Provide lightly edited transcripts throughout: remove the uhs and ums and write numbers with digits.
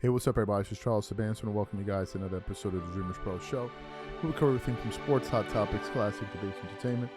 Hey, what's up, everybody? This is Charles Sabanson, and welcome you guys to another episode of the DREAMERSPRO show. We cover everything from sports, hot topics, classic debates, entertainment.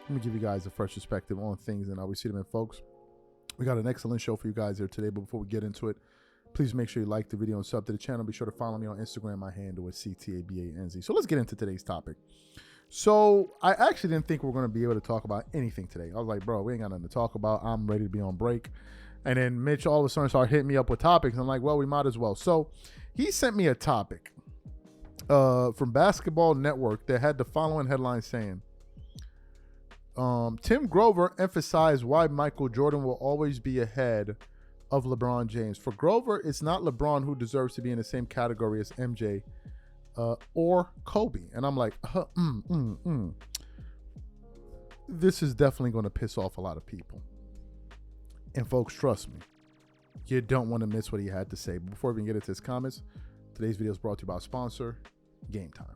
Let me give you guys a fresh perspective on things and how we see them. And folks, we got an excellent show for you guys here today. But before we get into it, please make sure you like the video and sub to the channel. Be sure to follow me on Instagram. My handle is CTABANZ. So let's get into today's topic. So I actually didn't think we were going to be able to talk about anything today. I was like, bro, we ain't got nothing to talk about. I'm ready to be on break. And then Mitch all of a sudden started hitting me up with topics. I'm like, well, we might as well. So he sent me a topic from Basketball Network that had the following headline saying, Tim Grover emphasized why Michael Jordan will always be ahead of LeBron James. For Grover, it's not LeBron who deserves to be in the same category as MJ or Kobe. And I'm like, This is definitely going to piss off a lot of people. And folks, trust me, you don't want to miss what he had to say. But before we even get into his comments, today's video is brought to you by our sponsor, Game Time.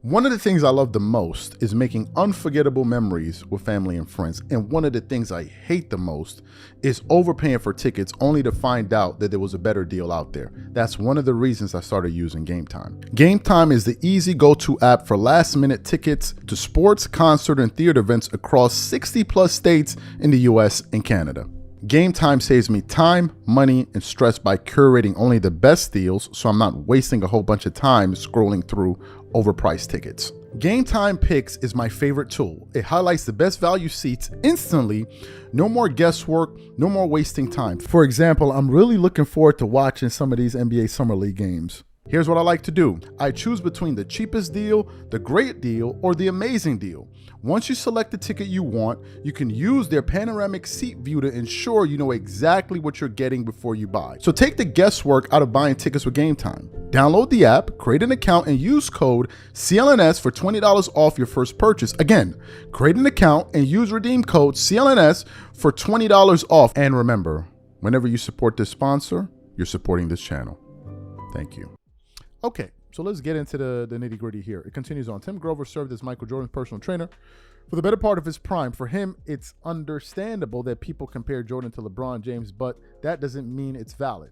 One of the things I love the most is making unforgettable memories with family and friends. And one of the things I hate the most is overpaying for tickets only to find out that there was a better deal out there. That's one of the reasons I started using Game Time. Game Time is the easy go-to app for last-minute tickets to sports, concert, and theater events across 60-plus states in the US and Canada. Game Time saves me time, money, and stress by curating only the best deals, so I'm not wasting a whole bunch of time scrolling through overpriced tickets. Game Time Picks is my favorite tool. It highlights the best value seats instantly. No more guesswork, no more wasting time. For example, I'm really looking forward to watching some of these NBA Summer League games. Here's what I like to do. I choose between the cheapest deal, the great deal, or the amazing deal. Once you select the ticket you want, you can use their panoramic seat view to ensure you know exactly what you're getting before you buy. So take the guesswork out of buying tickets with Game Time. Download the app, create an account, and use code CLNS for $20 off your first purchase. Again, create an account and use redeem code CLNS for $20 off. And remember, whenever you support this sponsor, you're supporting this channel. Thank you. Okay, so let's get into the nitty gritty here. It continues on. Tim Grover served as Michael Jordan's personal trainer for the better part of his prime. For him, it's understandable that people compare Jordan to LeBron James, but that doesn't mean it's valid.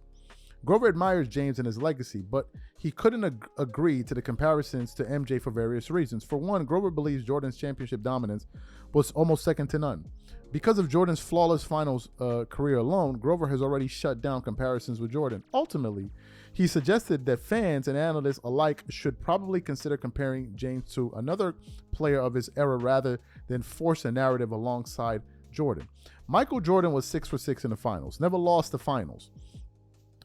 Grover admires James and his legacy, but he couldn't agree to the comparisons to MJ for various reasons. For one, Grover believes Jordan's championship dominance was almost second to none. Because of Jordan's flawless finals career alone, Grover has already shut down comparisons with Jordan. Ultimately, he suggested that fans and analysts alike should probably consider comparing James to another player of his era rather than force a narrative alongside Jordan. Michael Jordan was 6 for 6 in the finals, never lost the finals,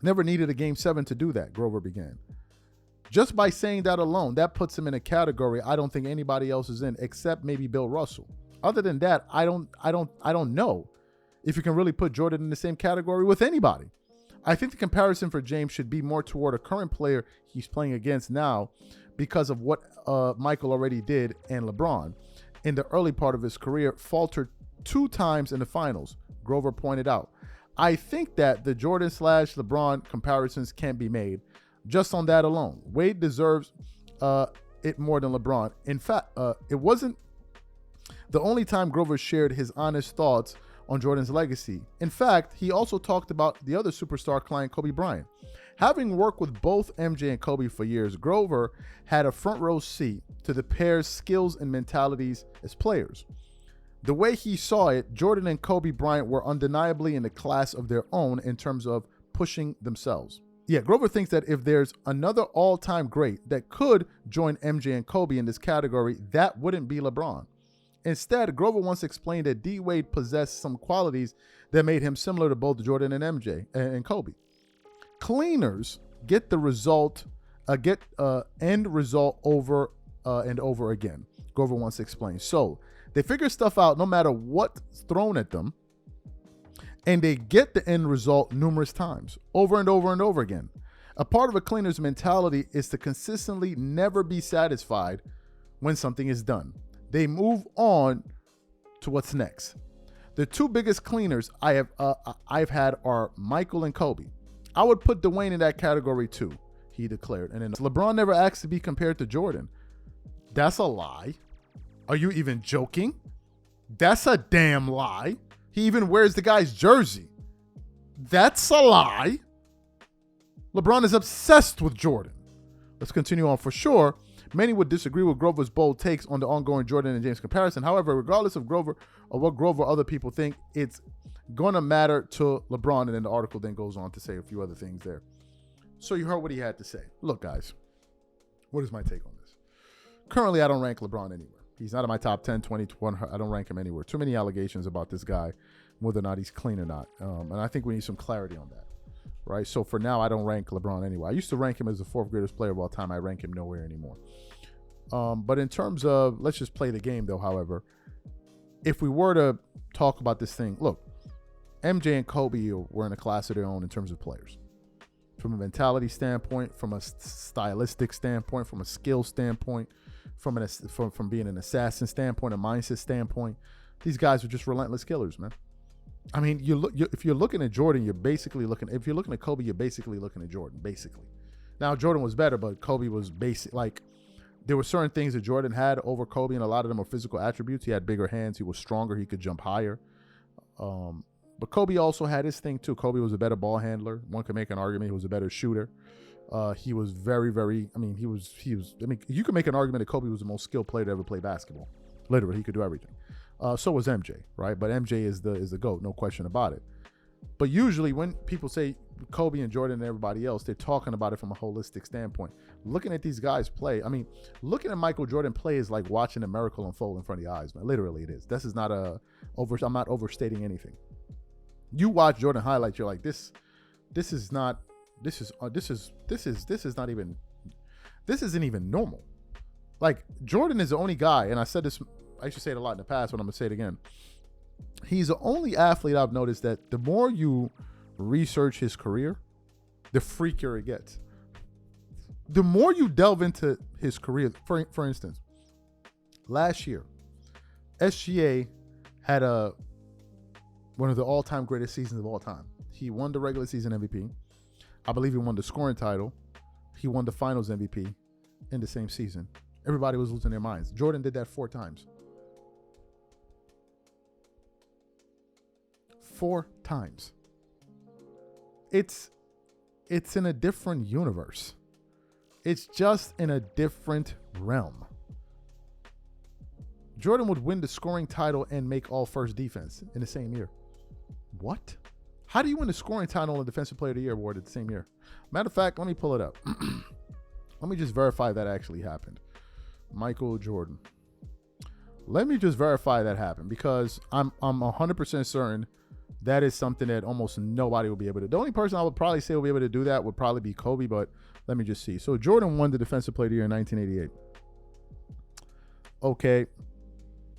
never needed a Game 7 to do that, Grover began. Just by saying that alone, that puts him in a category I don't think anybody else is in, except maybe Bill Russell. Other than that, I don't know if you can really put Jordan in the same category with anybody. I think the comparison for James should be more toward a current player he's playing against now because of what Michael already did, and LeBron in the early part of his career faltered 2 times in the finals, Grover pointed out. I think that the Jordan/LeBron comparisons can't be made just on that alone. Wade deserves it more than LeBron. In fact, it wasn't the only time Grover shared his honest thoughts on Jordan's legacy. In fact, he also talked about the other superstar client, Kobe Bryant. Having worked with both MJ and Kobe for years, Grover had a front row seat to the pair's skills and mentalities as players. The way he saw it, Jordan and Kobe Bryant were undeniably in a class of their own in terms of pushing themselves. Yeah, Grover thinks that if there's another all-time great that could join MJ and Kobe in this category, that wouldn't be LeBron. Instead, Grover once explained that D. Wade possessed some qualities that made him similar to both Jordan and MJ and Kobe. Cleaners get the result, end result over and over again, Grover once explained. So they figure stuff out no matter what's thrown at them, and they get the end result numerous times, over and over and over again. A part of a cleaner's mentality is to consistently never be satisfied when something is done. They move on to what's next. The 2 biggest cleaners I've had are Michael and Kobe. I would put Dwayne in that category too, he declared. And then LeBron never asked to be compared to Jordan. That's a lie. Are you even joking? That's a damn lie. He even wears the guy's jersey. That's a lie. LeBron is obsessed with Jordan. Let's continue on. For sure, many would disagree with Grover's bold takes on the ongoing Jordan and James comparison. However, regardless of Grover or what Grover or other people think, it's going to matter to LeBron. And then the article then goes on to say a few other things there. So you heard what he had to say. Look, guys, what is my take on this? Currently, I don't rank LeBron anywhere. He's not in my top 10, 20, 20. I don't rank him anywhere. Too many allegations about this guy, whether or not he's clean or not. And I think we need some clarity on that. Right, so for now, I don't rank LeBron anywhere. I used to rank him as the 4th greatest player of all time. I rank him nowhere anymore. But in terms of, let's just play the game, though, however, if we were to talk about this thing, look, MJ and Kobe were in a class of their own in terms of players. From a mentality standpoint, from a stylistic standpoint, from a skill standpoint, from being an assassin standpoint, a mindset standpoint, these guys are just relentless killers, man. I mean, if you're looking at Jordan, you're basically looking. If you're looking at Kobe, you're basically looking at Jordan. Basically, now Jordan was better, but Kobe was basic. Like there were certain things that Jordan had over Kobe, and a lot of them are physical attributes. He had bigger hands. He was stronger. He could jump higher. But Kobe also had his thing too. Kobe was a better ball handler. One could make an argument he was a better shooter. He was very, very. I mean, he was. I mean, you could make an argument that Kobe was the most skilled player to ever play basketball. Literally, he could do everything. So was MJ, right? But MJ is the GOAT, no question about it. But usually when people say Kobe and Jordan and everybody else, they're talking about it from a holistic standpoint. Looking at these guys play, I mean, looking at Michael Jordan play is like watching a miracle unfold in front of your eyes, man. Literally it is. This is not I'm not overstating anything. You watch Jordan highlights, you're like, this isn't even normal. Like Jordan is the only guy, and I said this, I used to say it a lot in the past, but I'm going to say it again. He's the only athlete I've noticed that the more you research his career, the freakier it gets. The more you delve into his career, for instance, last year, SGA had one of the all-time greatest seasons of all time. He won the regular season MVP. I believe he won the scoring title. He won the finals MVP in the same season. Everybody was losing their minds. Jordan did that 4 times. 4 times. It's in a different universe. It's just in a different realm. Jordan would win the scoring title and make all first defense in the same year. What? How do you win the scoring title and Defensive Player of the Year award at the same year? Matter of fact, let me pull it up. Let me just verify that actually happened. Michael Jordan. Let me just verify that happened because I'm 100% certain that is something that almost nobody will be able to. The only person I would probably say will be able to do that would probably be Kobe, but let me just see. So Jordan won the Defensive Player of the Year in 1988. Okay.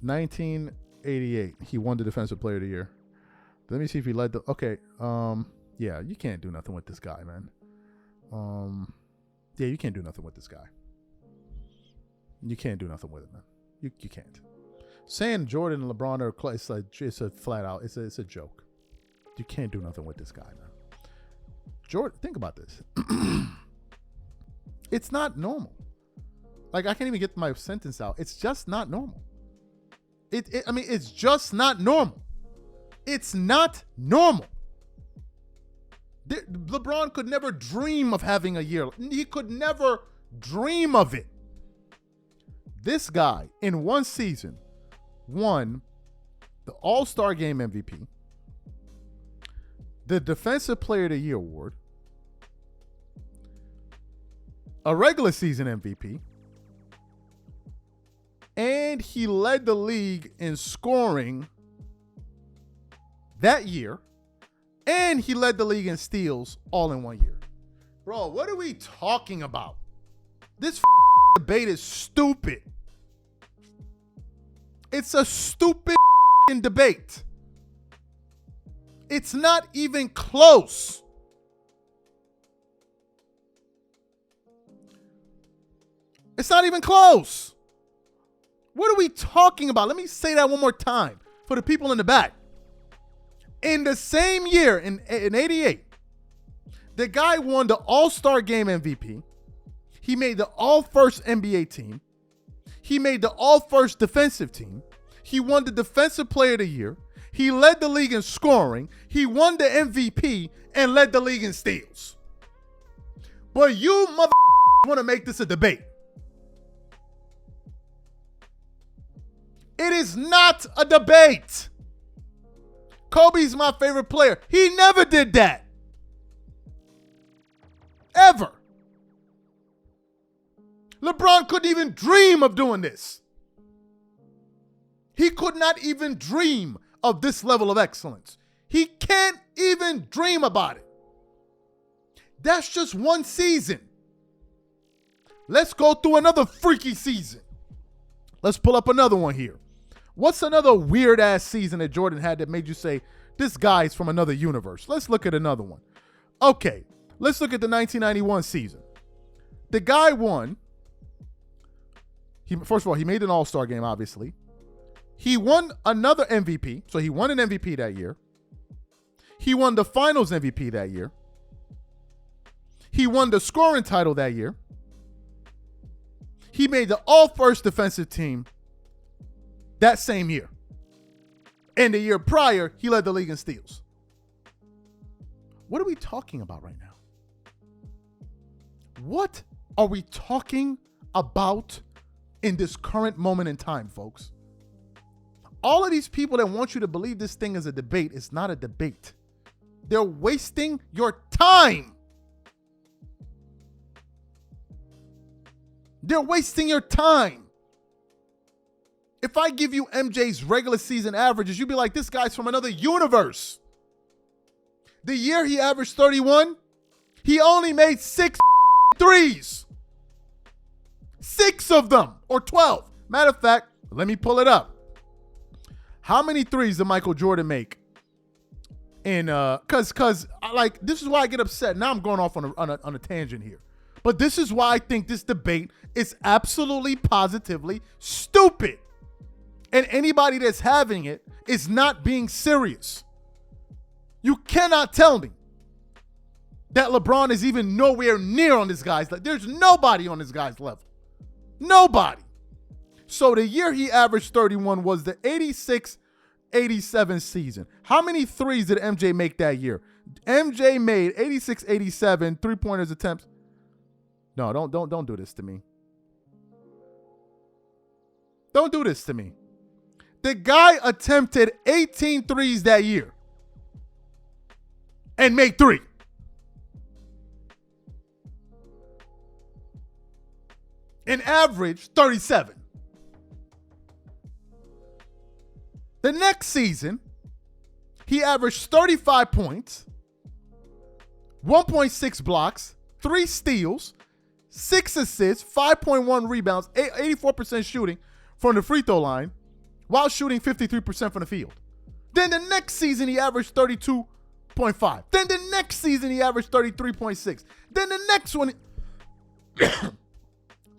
1988. He won the Defensive Player of the Year. Let me see if he led the... Okay. Yeah, you can't do nothing with this guy, man. Yeah, you can't do nothing with this guy. You can't do nothing with it, man. You can't. Saying Jordan and LeBron are close, it's a flat out, it's a joke. You can't do nothing with this guy, man. Jordan, think about this. It's not normal. Like, I can't even get my sentence out. It's just not normal. I mean, it's just not normal. It's not normal. LeBron could never dream of having a year. He could never dream of it. This guy, in one season, won the All-Star Game MVP, the Defensive Player of the Year award, a regular season MVP, and he led the league in scoring that year, and he led the league in steals all in 1 year. Bro, what are we talking about? This debate is stupid. It's a stupid debate. It's not even close. It's not even close. What are we talking about? Let me say that one more time for the people in the back. In the same year, in 88, the guy won the All-Star Game MVP. He made the All-First NBA team. He made the All-First Defensive team. He won the Defensive Player of the Year. He led the league in scoring. He won the MVP and led the league in steals. But you mother want to make this a debate. It is not a debate. Kobe's my favorite player. He never did that. Ever. LeBron couldn't even dream of doing this. He could not even dream of this level of excellence. He can't even dream about it. That's just one season. Let's go through another freaky season. Let's pull up another one here. What's another weird-ass season that Jordan had that made you say, this guy's from another universe? Let's look at another one. Okay, let's look at the 1991 season. The guy won. First of all, he made an all-star game, obviously. He won another MVP, so he won an MVP that year. He won the finals MVP that year. He won the scoring title that year. He made the all-first defensive team that same year. And the year prior, he led the league in steals. What are we talking about right now? What are we talking about in this current moment in time, folks? All of these people that want you to believe this thing is a debate, it's not a debate. They're wasting your time. They're wasting your time. If I give you MJ's regular season averages, you'd be like, this guy's from another universe. The year he averaged 31, he only made 6 threes. 6 of them, or 12. Matter of fact, let me pull it up. How many threes did Michael Jordan make? And cause like, this is why I get upset. Now I'm going off on a tangent here. But this is why I think this debate is absolutely positively stupid. And anybody that's having it is not being serious. You cannot tell me that LeBron is even nowhere near on this guy's level. There's nobody on this guy's level. Nobody. So the year he averaged 31 was the 86-87 season. How many threes did MJ make that year? MJ made 86-87 three-pointers attempts. No, don't do this to me. Don't do this to me. The guy attempted 18 threes that year and made 3. And averaged 37. The next season, he averaged 35 points, 1.6 blocks, 3 steals, 6 assists, 5.1 rebounds, 84% shooting from the free throw line, while shooting 53% from the field. Then the next season, he averaged 32.5. Then the next season, he averaged 33.6. Then the next one,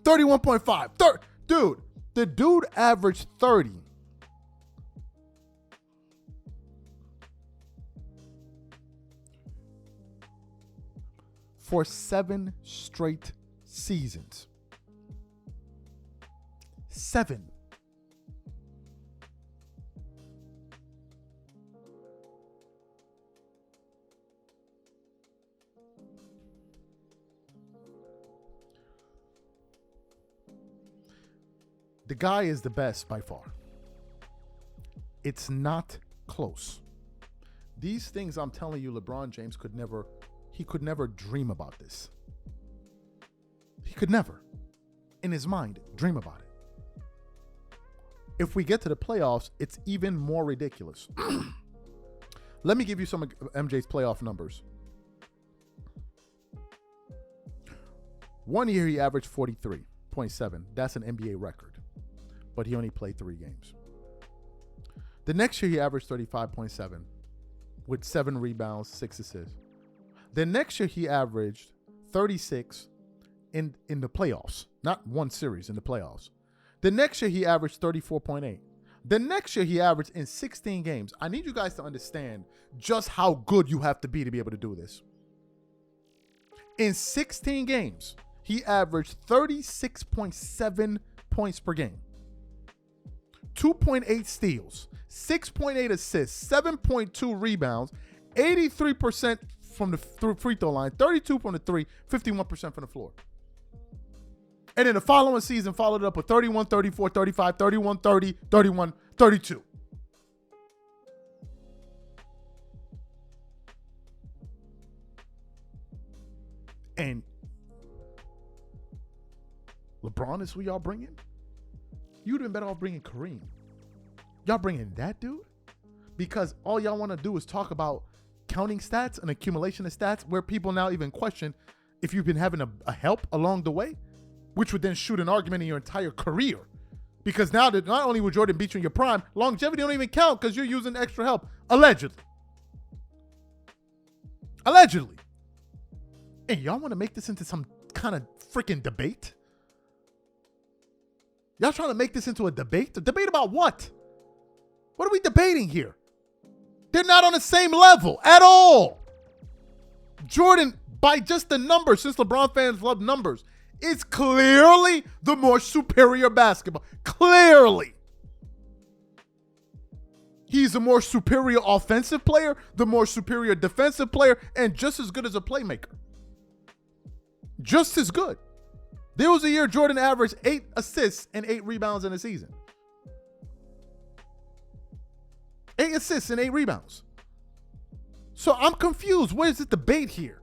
31.5. Dude, the dude averaged 30. For 7 straight seasons. 7. The guy is the best by far. It's not close. These things I'm telling you, LeBron James could never dream about this. He could never, in his mind, dream about it. If we get to the playoffs, it's even more ridiculous. Let me give you some of MJ's playoff numbers. One year he averaged 43.7. That's an NBA record. But he only played 3 games. The next year he averaged 35.7 with 7 rebounds, 6 assists. The next year he averaged 36 in the playoffs, not one series, in the playoffs. The next year he averaged 34.8. The next year he averaged in 16 games. I need you guys to understand just how good you have to be able to do this. In 16 games, he averaged 36.7 points per game. 2.8 steals, 6.8 assists, 7.2 rebounds, 83% from the free throw line, 32 from the three, 51% from the floor. And then the following season followed it up with 31, 34, 35, 31, 30, 31, 32. And LeBron is who y'all bringing? You'd have been better off bringing Kareem. Y'all bringing that dude? Because all y'all want to do is talk about counting stats and accumulation of stats, where people now even question if you've been having a help along the way, which would then shoot an argument in your entire career. Because now that not only will Jordan beat you in your prime, longevity don't even count because you're using extra help. Allegedly. Allegedly. And y'all want to make this into some kind of freaking debate? Y'all trying to make this into a debate? A debate about what? What are we debating here? They're not on the same level at all. Jordan, by just the numbers, since LeBron fans love numbers, is clearly the more superior basketball. Clearly. He's a more superior offensive player, the more superior defensive player, and just as good as a playmaker. Just as good. There was a year Jordan averaged 8 assists and 8 rebounds in a season. 8 assists and 8 rebounds. So I'm confused. Where's the debate here?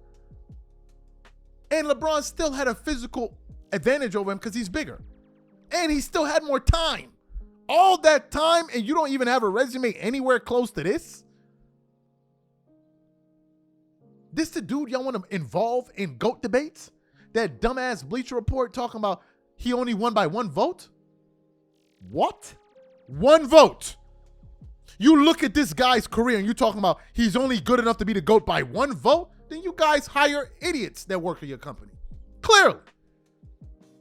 And LeBron still had a physical advantage over him because he's bigger. And he still had more time. All that time, and you don't even have a resume anywhere close to this? This the dude y'all want to involve in GOAT debates? That dumbass Bleacher Report talking about he only won by 1 vote? What? 1 vote. You look at this guy's career and you're talking about he's only good enough to be the GOAT by 1 vote? Then you guys hire idiots that work at your company. Clearly.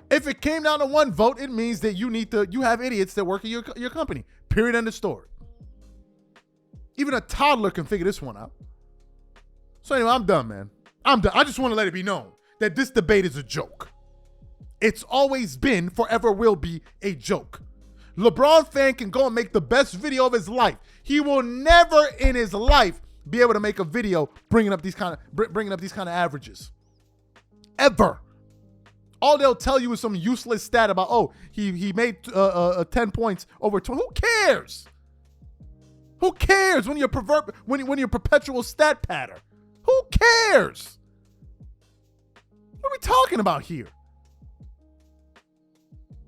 If it came down to 1 vote, it means that you have idiots that work at your company. Period, end of story. Even a toddler can figure this one out. So anyway, I'm done, man. I'm done. I just want to let it be known that this debate is a joke. It's always been, forever will be, a joke. LeBron fan can go and make the best video of his life. He will never in his life be able to make a video bringing up these kind of averages. Ever. All they'll tell you is some useless stat about, oh, he made 10 points over 20. Who cares? Who cares when you're perpetual stat patter? Who cares? What are we talking about here?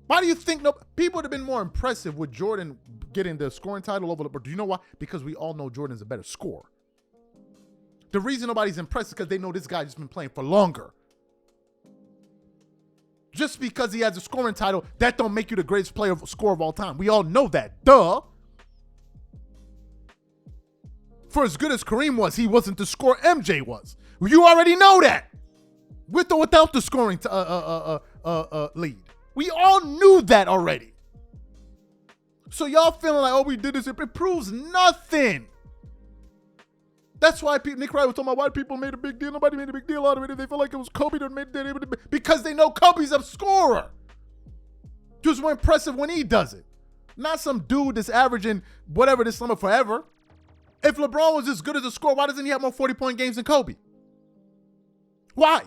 Why do you think people would have been more impressive with Jordan getting the scoring title over LeBron? Do you know why? Because we all know Jordan's a better scorer. The reason nobody's impressed is because they know this guy's just been playing for longer. Just because he has a scoring title, that don't make you the greatest scorer of all time. We all know that. Duh. For as good as Kareem was, he wasn't the scorer MJ was. You already know that. With or without the scoring lead. We all knew that already. So y'all feeling like, oh, we did this. It proves nothing. That's why Nick Wright was talking about why people made a big deal. Nobody made a big deal out of it. They feel like it was Kobe that made it. Because they know Kobe's a scorer. Just more impressive when he does it. Not some dude that's averaging whatever this summer forever. If LeBron was as good as a scorer, why doesn't he have more 40-point games than Kobe? Why?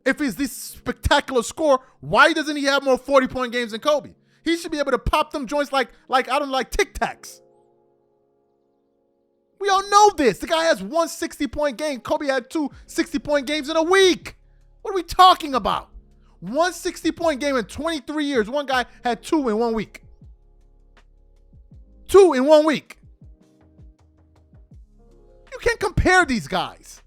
If he's this spectacular scorer, why doesn't he have more 40-point games than Kobe? He should be able to pop them joints like Tic Tacs. We all know this. The guy has 1 60-point game. Kobe had 2 60-point games in a week. What are we talking about? 1 60-point game in 23 years. One guy had 2 in 1 week. 2 in 1 week. You can't compare these guys.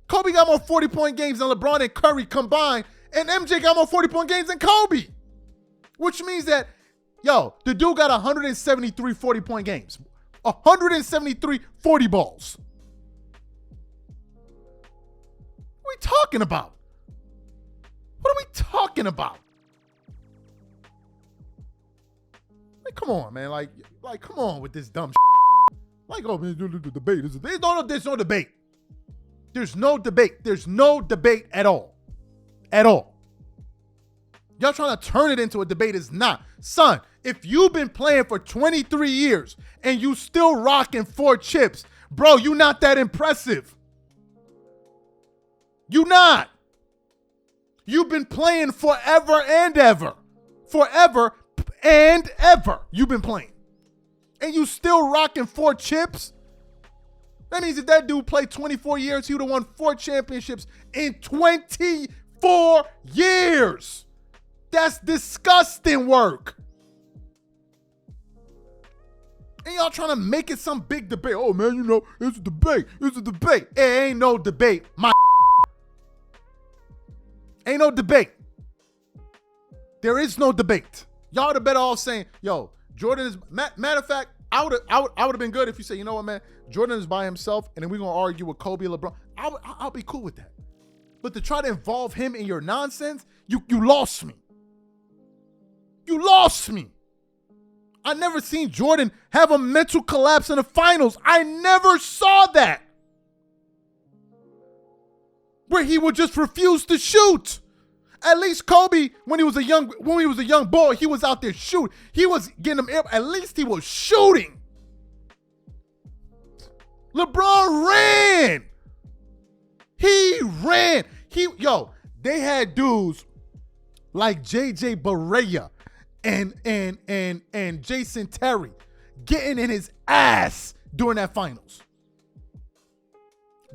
Kobe got more 40-point games than LeBron and Curry combined, and MJ got more 40-point games than Kobe. Which means that, the dude got 173 40-point games. 173 40 balls. What are we talking about? What are we talking about? Like, come on, man. Like, come on with this dumb shit. Like, oh, man, the debate. There's no debate. There's no debate. There's no debate at all. At all. Y'all trying to turn it into a debate is not. Son, if you've been playing for 23 years and you still rocking 4 chips, bro, you not that impressive. You not. You've been playing forever and ever. Forever and ever. You've been playing. And you still rocking 4 chips? That means if that dude played 24 years, he would have won 4 championships in 24 years. That's disgusting work. And y'all trying to make it some big debate. Oh, man, you know, it's a debate. It's a debate. It ain't no debate, my ain't no debate. There is no debate. Y'all the better off saying, yo, Jordan is, matter of fact, I would have been good if you say, you know what, man, Jordan is by himself, and then we're going to argue with Kobe and LeBron. I'll be cool with that. But to try to involve him in your nonsense, you lost me. You lost me. I never seen Jordan have a mental collapse in the finals. I never saw that. Where he would just refuse to shoot. At least Kobe, when he was a young boy, he was out there shooting. He was getting them. At least he was shooting. LeBron ran. He ran. They had dudes like JJ Barea and Jason Terry getting in his ass during that finals.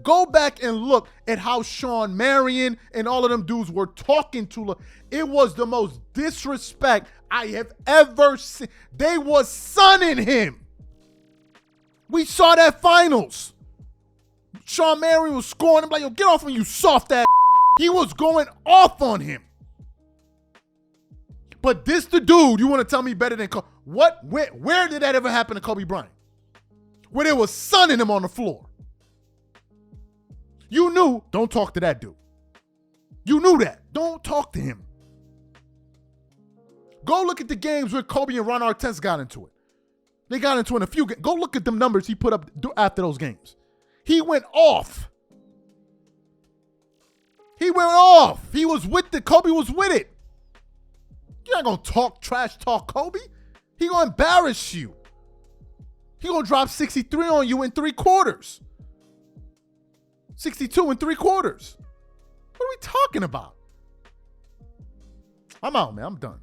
Go back and look at how Sean Marion and all of them dudes were talking to. It was the most disrespect I have ever seen. They was sunning him. We saw that finals. Sean Marion was scoring him like, yo, get off of me, you soft ass. He was going off on him. But this the dude you want to tell me better than Kobe. Where did that ever happen to Kobe Bryant? Where they was sunning him on the floor. You knew, don't talk to that dude. You knew that. Don't talk to him. Go look at the games where Kobe and Ron Artest got into it. They got into it in a few games. Go look at them numbers he put up after those games. He went off. He went off. He was with it. Kobe was with it. You're not going to trash talk Kobe. He going to embarrass you. He going to drop 63 on you in 3 quarters. 62 in 3 quarters. What are we talking about? I'm out, man. I'm done.